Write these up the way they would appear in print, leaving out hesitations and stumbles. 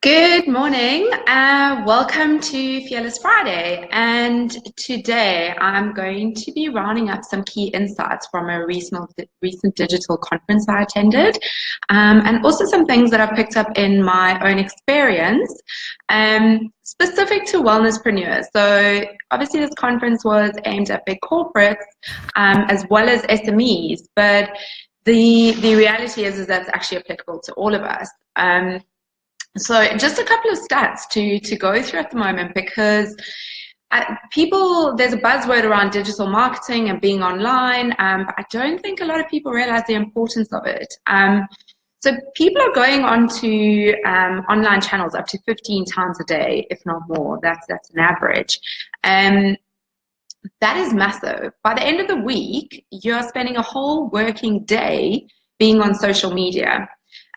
Good morning. Welcome to Fearless Friday. And today I'm going to be rounding up some key insights from a recent digital conference I attended, and also some things that I've picked up in my own experience, specific to wellnesspreneurs. So obviously this conference was aimed at big corporates, as well as SMEs, but the reality is that's actually applicable to all of us. So just a couple of stats to go through at the moment, because there's a buzzword around digital marketing and being online, but I don't think a lot of people realize the importance of it. So people are going onto online channels up to 15 times a day, if not more. That's an average. That is massive. By the end of the week, you're spending a whole working day being on social media.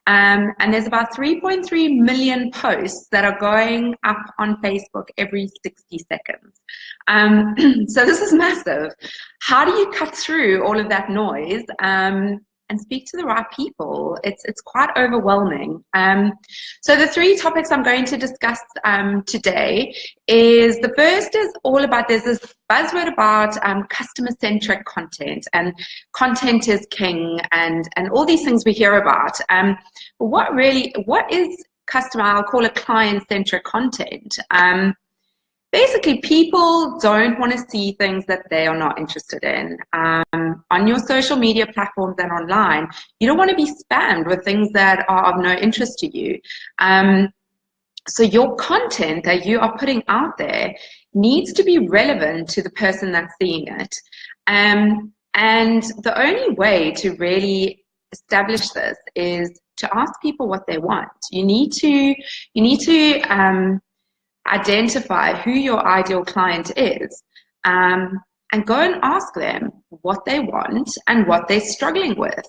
And there's about 3.3 million posts that are going up on Facebook every 60 seconds. So this is massive. How do you cut through all of that noise and speak to the right people? It's quite overwhelming. So the three topics I'm going to discuss today is, the first is all about, there's this buzzword about customer-centric content, and content is king, and all these things we hear about. But what is I'll call it client-centric content? Basically, people don't want to see things that they are not interested in. On your social media platforms and online, you don't want to be spammed with things that are of no interest to you. So your content that you are putting out there needs to be relevant to the person that's seeing it. And the only way to really establish this is to ask people what they want. You need to identify who your ideal client is, and go and ask them what they want and what they're struggling with.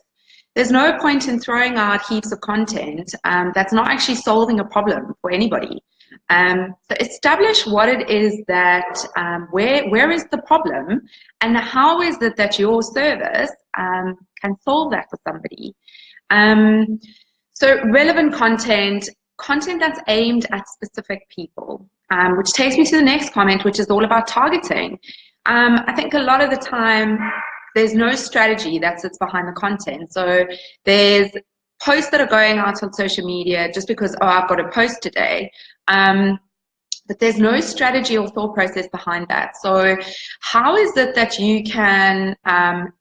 There's no point in throwing out heaps of content that's not actually solving a problem for anybody. So establish what it is that, where is the problem, and how is it that your service can solve that for somebody. So relevant content that's aimed at specific people, which takes me to the next comment, which is all about targeting. I think a lot of the time there's no strategy that sits behind the content. So there's posts that are going out on social media just because, oh, I've got a post today. But there's no strategy or thought process behind that. So how is it that you can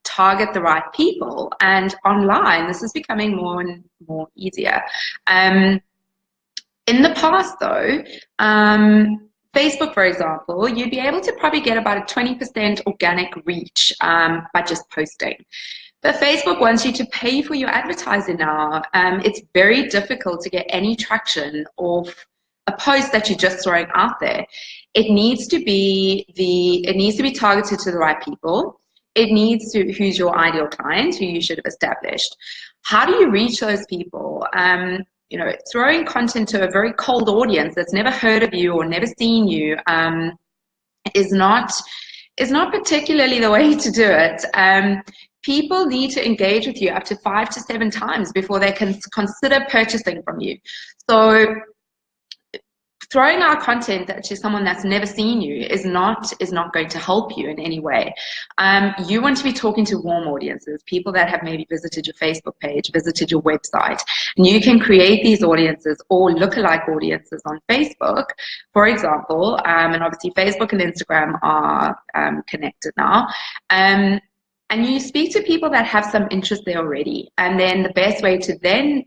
target the right people? And online, this is becoming more and more easier. In the past, though, Facebook, for example, you'd be able to probably get about a 20% organic reach by just posting. But Facebook wants you to pay for your advertising now. It's very difficult to get any traction of a post that you're just throwing out there. It needs to be targeted to the right people. It needs to, who's your ideal client, who you should have established. How do you reach those people? Throwing content to a very cold audience that's never heard of you or never seen you is not particularly the way to do it. People need to engage with you up to 5 to 7 times before they can consider purchasing from you. So throwing out content to someone that's never seen you is not going to help you in any way. You want to be talking to warm audiences, people that have maybe visited your Facebook page, visited your website, and you can create these audiences or lookalike audiences on Facebook, for example, and obviously Facebook and Instagram are connected now. And you speak to people that have some interest there already, and then the best way to then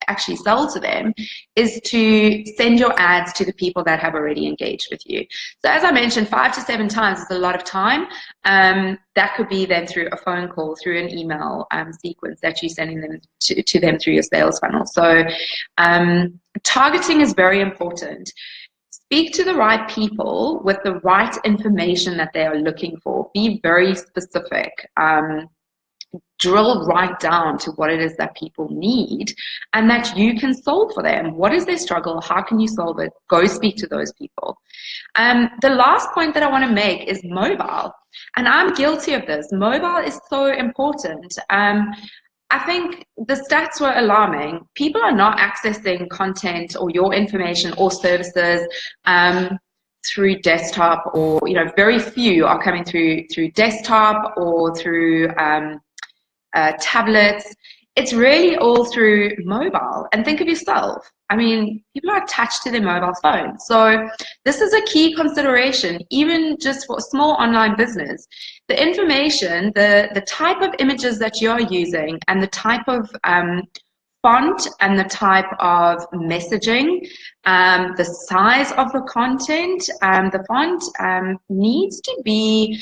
actually sell to them is to send your ads to the people that have already engaged with you. So as I mentioned, 5 to 7 times is a lot of time. That could be then through a phone call, through an email sequence that you're sending them to them through your sales funnel. So targeting is very important. Speak to the right people with the right information that they are looking for. Be very specific. Drill right down to what it is that people need and that you can solve for them. What is their struggle? How can you solve it? Go speak to those people. The last point that I want to make is mobile. And I'm guilty of this. Mobile is so important. I think the stats were alarming. People are not accessing content or your information or services through desktop, or very few are coming through desktop or through tablets. It's really all through mobile. And think of yourself. I mean, people are attached to their mobile phone. So this is a key consideration, even just for a small online business. The information, the type of images that you're using, and the type of font and the type of messaging, the size of the content, the font needs to be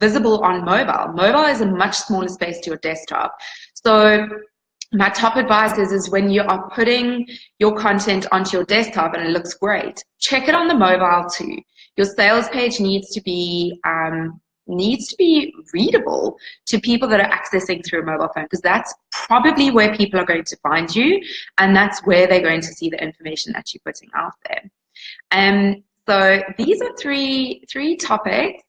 visible on mobile. Mobile is a much smaller space to your desktop. So my top advice is when you are putting your content onto your desktop and it looks great, check it on the mobile too. Your sales page needs to be readable to people that are accessing through a mobile phone, because that's probably where people are going to find you, and that's where they're going to see the information that you're putting out there. So these are three topics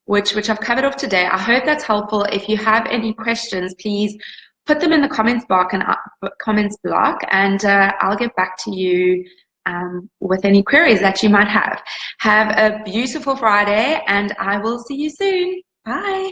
which I've covered off today. I hope that's helpful. If you have any questions, please put them in the comments block, and I'll get back to you with any queries that you might have. Have a beautiful Friday, and I will see you soon. Bye.